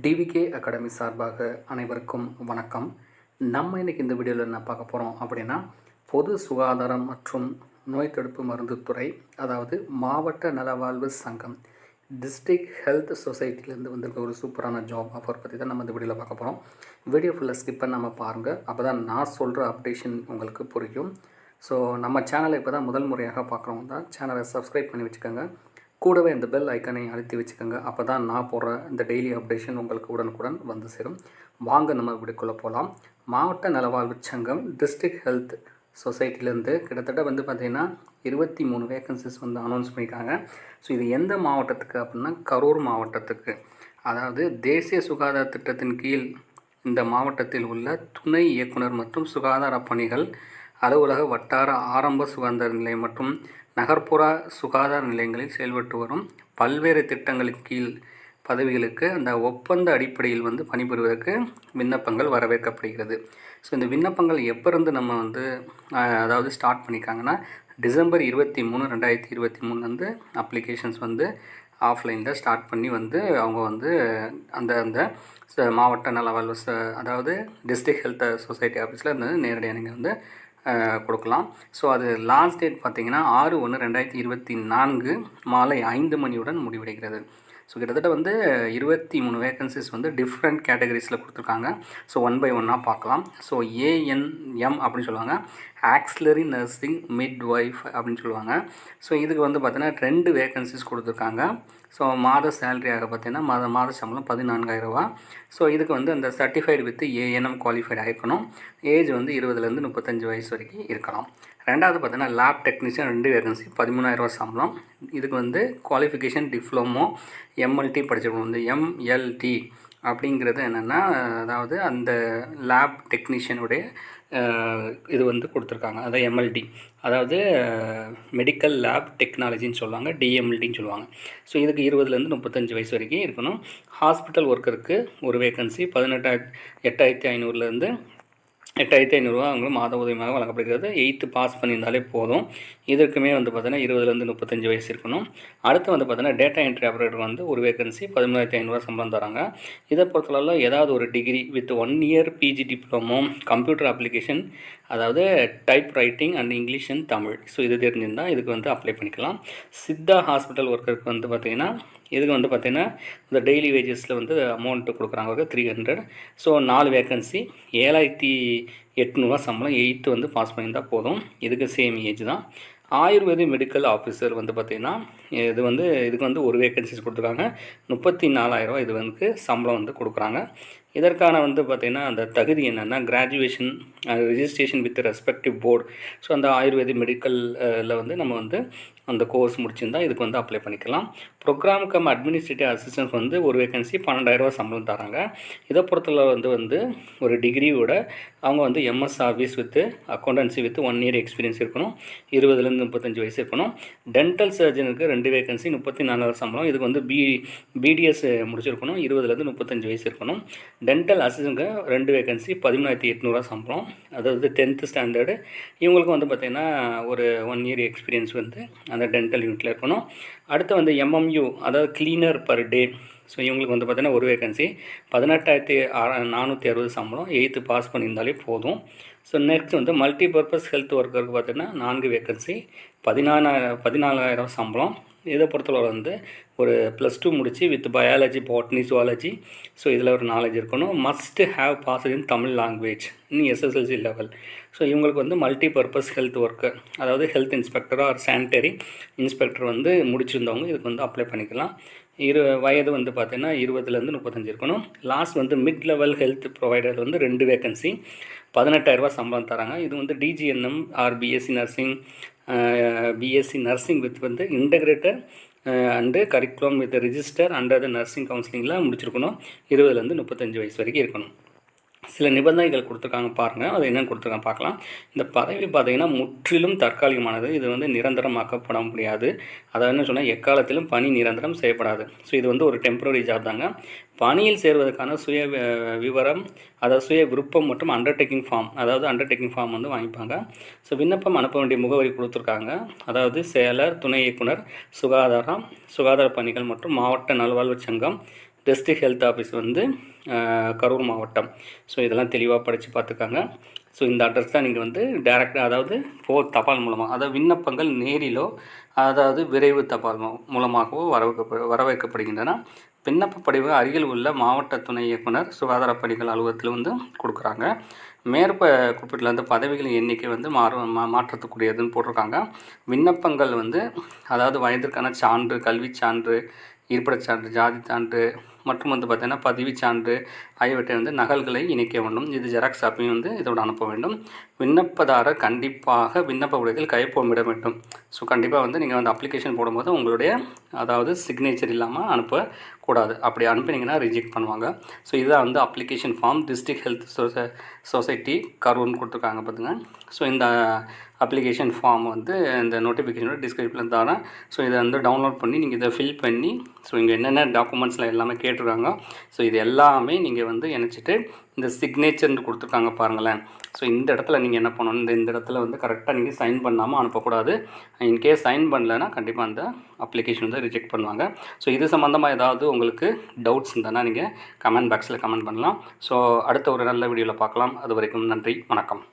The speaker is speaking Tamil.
டிவிகே அகாடமி சார்பாக அனைவருக்கும் வணக்கம். நம்ம இன்றைக்கி இந்த வீடியோவில் என்ன பார்க்க போகிறோம் அப்படின்னா, பொது சுகாதாரம் மற்றும் நோய் தடுப்பு மருந்துத்துறை, அதாவது மாவட்ட நலவாழ்வு சங்கம், டிஸ்ட்ரிக்ட் ஹெல்த் சொசைட்டிலேருந்து வந்திருக்க ஒரு சூப்பரான ஜாப் ஆஃபர் பற்றி தான் நம்ம இந்த வீடியோவில் பார்க்க போகிறோம். வீடியோ ஃபுல்லாக ஸ்கிப் பண்ணாமல் பாருங்கள், அப்போ தான் நான் சொல்கிற அப்டேஷன் உங்களுக்கு புரியும். ஸோ நம்ம சேனலை இப்போ தான் முதல் முறையாக பார்க்குறவங்க தான் சேனலை சப்ஸ்கிரைப் பண்ணி வச்சுக்கோங்க. கூடவே இந்த பெல் ஐக்கனை அழுத்தி வச்சுக்கோங்க. அப்போ தான் நான் போடுற இந்த டெய்லி அப்டேஷன் உங்களுக்கு உடனுக்குடன் வந்து சேரும். வாங்க நம்ம வீடியோக்குள்ளே போகலாம். மாவட்ட நலவாழ்வு சங்கம் டிஸ்ட்ரிக்ட் ஹெல்த் சொசைட்டிலேருந்து கிட்டத்தட்ட பார்த்திங்கன்னா 23 வேக்கன்சிஸ் அனௌன்ஸ் பண்ணியிருக்காங்க. ஸோ இது எந்த மாவட்டத்துக்கு அப்படின்னா, கரூர் மாவட்டத்துக்கு. அதாவது தேசிய சுகாதார திட்டத்தின் கீழ் இந்த மாவட்டத்தில் உள்ள துணை இயக்குனர் மற்றும் சுகாதார பணிகள் அலுவலக வட்டார ஆரம்ப சுகாதார நிலையம் மற்றும் நகர்ப்புற சுகாதார நிலையங்களில் செயல்பட்டு வரும் பல்வேறு திட்டங்களின் கீழ் பதவிகளுக்கு அந்த ஒப்பந்த அடிப்படையில் பணிபுரிவதற்கு விண்ணப்பங்கள் வரவேற்கப்படுகிறது. ஸோ இந்த விண்ணப்பங்கள் எப்போ இருந்து நம்ம அதாவது ஸ்டார்ட் பண்ணியிருக்காங்கன்னா, டிசம்பர் 23, 2023 அப்ளிகேஷன்ஸ் ஆஃப்லைனில் ஸ்டார்ட் பண்ணி அவங்க அந்த அந்த மாவட்ட நலவாழ்வு அதாவது டிஸ்ட்ரிக்ட் ஹெல்த் சொசைட்டி ஆஃபீஸில் நேரடியாக நீங்கள் கொடுக்கலாம். ஸோ அது லாஸ்ட் டேட் பார்த்திங்கன்னா 6/1/2024 மாலை 5 மணியுடன் முடிவடைகிறது. ஸோ கிட்டத்தட்ட 23 வேக்கன்சிஸ் டிஃப்ரெண்ட் கேட்டகரிஸில் கொடுத்துருக்காங்க. ஸோ ஒன் பை ஒன்னாக பார்க்கலாம். ஸோ ஏஎன்எம் அப்படின்னு சொல்லுவாங்க, ஆக்ஸிலரி நர்சிங் மிட்வைஃப் அப்படின்னு சொல்லுவாங்க. ஸோ இதுக்கு பார்த்தீங்கன்னா 2 வேக்கன்சிஸ் கொடுத்துருக்காங்க. ஸோ மாத சேலரியாக பார்த்தீங்கன்னா மாத சம்பளம் 14,000 ரூபா. ஸோ இதுக்கு அந்த சர்டிஃபைடு வித் ஏஎன்எம் குவாலிஃபைட் ஆகிருக்கணும். ஏஜ் 20லேருந்து 35 வயசு வரைக்கும் இருக்கலாம். ரெண்டாவது பார்த்தீங்கன்னா லேப் டெக்னீஷியன் 2 வேகன்சி 13,000 ரூபா சம்பளம். இதுக்கு குவாலிஃபிகேஷன் டிப்ளமோ எம்எல்டி படிச்சிருக்கணும். எம்எல்டி அப்படிங்கிறது என்னென்னா, அதாவது அந்த லேப் டெக்னீஷியனுடைய இது கொடுத்துருக்காங்க. அதாவது எம்எல்டி, அதாவது மெடிக்கல் லேப் டெக்னாலஜின்னு சொல்லுவாங்க, டிஎம்எல்டின்னு சொல்லுவாங்க. ஸோ இதுக்கு 20லேருந்து 35 வயசு வரைக்கும் இருக்கணும். ஹாஸ்பிட்டல் ஒர்க்கருக்கு ஒரு வேகன்சி 8,500லேருந்து 8,500 ரூபா அவங்களுக்கு மாத உதவியாக வழங்கப்படுகிறது. 8th பாஸ் பண்ணியிருந்தாலே போதும். இதற்குமே பார்த்தீங்கன்னா 20லேருந்து 35 வயசு இருக்கணும். அடுத்து பார்த்தீங்கன்னா டேட்டா என்ட்ரி ஆப்ரேட்டர் ஒரு வேகன்சி 13,500 சம்பளம் தராங்க. இதை பொறுத்தளவில் ஏதாவது ஒரு degree with 1 year PG diploma computer application, அதாவது type writing and English and Tamil, so இது தெரிஞ்சிருந்தால் இதுக்கு அப்ளை பண்ணிக்கலாம். சித்தா ஹாஸ்பிட்டல் ஒர்க்கருக்கு பார்த்திங்கன்னா இதுக்கு பார்த்திங்கன்னா இந்த டெய்லி வேஜஸில் அமௌண்ட்டு கொடுக்குறாங்க 300. ஸோ 4 வேக்கன்சி 7,800 சம்பளம். 8th பாஸ் பண்ணியிருந்தால் போதும். இதுக்கு சேம் ஏஜ் தான். ஆயுர்வேதிக் மெடிக்கல் ஆஃபீஸர் பார்த்திங்கன்னா இதுக்கு ஒரு வேக்கன்சிஸ் கொடுத்துருக்காங்க. 34,000 ரூபா இது சம்பளம் கொடுக்குறாங்க. இதற்கான பார்த்திங்கன்னா அந்த தகுதி என்னென்னா, graduation registration with respective board. So அந்த ஆயுர்வேதிக் மெடிக்கலில் நம்ம அந்த கோர்ஸ் முடிச்சிருந்தால் இதுக்கு அப்ளை பண்ணிக்கலாம். ப்ரோக்ராம் கம் அட்மினிஸ்ட்ரேட்டிவ் அசிஸ்டன்ஸ் ஒரு வேகன்சி 12,000 ரூபா சம்பளம் தராங்க. இதை பொறுத்தளவு ஒரு டிகிரியோட அவங்க MS office with accountancy with 1 year experience இருக்கணும். 20லேருந்து 35 வயசு இருக்கணும். டென்டல் சர்ஜனுக்கு 2 வேகன்சி 34,000 சம்பளம். இதுக்கு பிடிஎஸ் முடிச்சிருக்கணும். 20லேருந்து 35 வயசு இருக்கணும். டென்டல் அசிஸ்டன்ட்க்கு 2 வேகன்சி 13,800 சம்பளம். அதாவது 10th ஸ்டாண்டர்டு. இவங்களுக்கு பார்த்திங்கன்னா ஒரு 1 இயர் எக்ஸ்பீரியன்ஸ் அந்த டென்டல் யூனிட்டில் இருக்கணும். அடுத்து எம்எம்யூ, அதாவது கிளீனர் பர் டே. ஸோ இவங்களுக்கு பார்த்திங்கன்னா ஒரு வேகன்சி 18,460 சம்பளம். 8th பாஸ் பண்ணியிருந்தாலே போதும். So next multi purpose health ஒர்க்கருக்கு பார்த்திங்கன்னா 4 வேகன்சி 14,000 சம்பளம். இதை பொறுத்தளவு ஒரு +2 முடித்து with biology, botany, zoology, so இதில் ஒரு நாலேஜ் இருக்கணும். Must have pass in Tamil language in SSLC level. So இவங்களுக்கு மல்டி பர்பஸ் ஹெல்த் ஒர்க்கர், அதாவது health inspector or sanitary inspector முடிச்சிருந்தவங்க இதுக்கு அப்ளை பண்ணிக்கலாம். வயது பார்த்திங்கன்னா 20லேருந்து 35 இருக்கணும். Last mid level health provider 2 vacancy 18,000 ரூபா சம்பளம் தராங்க. இது DGNM or BSc nursing, BSc nursing with integrated and curriculum with register under the nursing கவுன்சிலிங்கில் முடிச்சிருக்கணும். 20லேருந்து 35 வயசு வரைக்கும் இருக்கணும். சில நிபந்தனைகள் கொடுத்துருக்காங்க பாருங்கள், அது என்னென்னு கொடுத்துருக்காங்க பார்க்கலாம். இந்த பதவி பார்த்திங்கன்னா முற்றிலும் தற்காலிகமானது. இது நிரந்தரமாக்கப்பட முடியாது. அதாவது என்ன சொன்னால், எக்காலத்திலும் பணி நிரந்தரம் செய்யப்படாது. ஸோ இது ஒரு டெம்பரரி ஜாப் தாங்க. பணியில் சேர்வதற்கான சுய விவரம், அதாவது சுய விருப்பம் மற்றும் அண்டர்டேக்கிங் ஃபார்ம் வாங்கிப்பாங்க. ஸோ விண்ணப்பம் அனுப்ப வேண்டிய முகவரி கொடுத்துருக்காங்க. அதாவது செயலர், துணை இயக்குனர், சுகாதார பணிகள் மற்றும் மாவட்ட நல்வாழ்வு சங்கம், டிஸ்ட்ரிக்ட் ஹெல்த் ஆஃபீஸ் வந்து கரூர் மாவட்டம். ஸோ இதெல்லாம் தெளிவாக படித்து பார்த்துக்காங்க. ஸோ இந்த அட்ரஸ் தான் நீங்கள் வந்து டேரெக்டாக, அதாவது தபால் மூலமாக, அதாவது விண்ணப்பங்கள் நேரிலோ அதாவது விரைவு தபால் மூலமாகவோ வர வைக்கப்படுகின்றன. விண்ணப்ப படிவு அருகில் உள்ள மாவட்ட துணை இயக்குனர் சுகாதார பணிகள் அலுவலகத்தில் வந்து கொடுக்குறாங்க. குறிப்பிட்டுள்ள அந்த பதவிகளின் எண்ணிக்கை வந்து மாற்றத்துக்குரியதுன்னு போட்டிருக்காங்க. விண்ணப்பங்கள் வந்து அதாவது வயதிற்கான சான்று, கல்வி சான்று, இருப்பிடச் சான்று, ஜாதி சான்று மற்றும் வந்து பார்த்திங்கன்னா பதிவுச் சான்று ஆகியவற்றை வந்து நகல்களை இணைக்க வேண்டும். இது ஜெராக்ஸ் காப்பியும் வந்து இதோடு அனுப்ப வேண்டும். விண்ணப்பதாரர் கண்டிப்பாக விண்ணப்ப உடையில் கையொப்பமிட வேண்டும். ஸோ கண்டிப்பாக வந்து நீங்கள் வந்து அப்ளிகேஷன் போடும்போது உங்களுடைய அதாவது சிக்னேச்சர் இல்லாமல் அனுப்பக்கூடாது. அப்படி அனுப்பினீங்கன்னா ரிஜெக்ட் பண்ணுவாங்க. ஸோ இதுதான் வந்து application form district health society கரூர்னு கொடுத்துருக்காங்க பார்த்துங்க. ஸோ இந்த அப்ளிகேஷன் ஃபார்ம் வந்து இந்த நோட்டிஃபிகேஷனோட டிஸ்கிரிப்ஷனில் தரேன். ஸோ இதை வந்து டவுன்லோட் பண்ணி நீங்கள் இதை ஃபில் பண்ணி, ஸோ இங்கே என்னென்ன டாக்குமெண்ட்ஸில் எல்லாமே கேட்டிருக்காங்க. ஸோ இது எல்லாமே நீங்கள் வந்து இணைச்சிட்டு இந்த சிக்னேச்சர்னு கொடுத்துருக்காங்க பாருங்களேன். ஸோ இந்த இடத்துல நீங்கள் என்ன பண்ணணும், இந்த இடத்துல வந்து கரெக்டாக நீங்கள் சைன் பண்ணாமல் அனுப்பக்கூடாது. இன்கேஸ் சைன் பண்ணலைன்னா கண்டிப்பாக அந்த அப்ளிகேஷன் வந்து ரிஜெக்ட் பண்ணுவாங்க. ஸோ இது சம்மந்தமாக ஏதாவது உங்களுக்கு டவுட்ஸ் இருந்ததுன்னா நீங்கள் கமெண்ட் பாக்ஸில் கமெண்ட் பண்ணலாம். ஸோ அடுத்த ஒரு நல்ல வீடியோவில் பார்க்கலாம். அது வரைக்கும் நன்றி, வணக்கம்.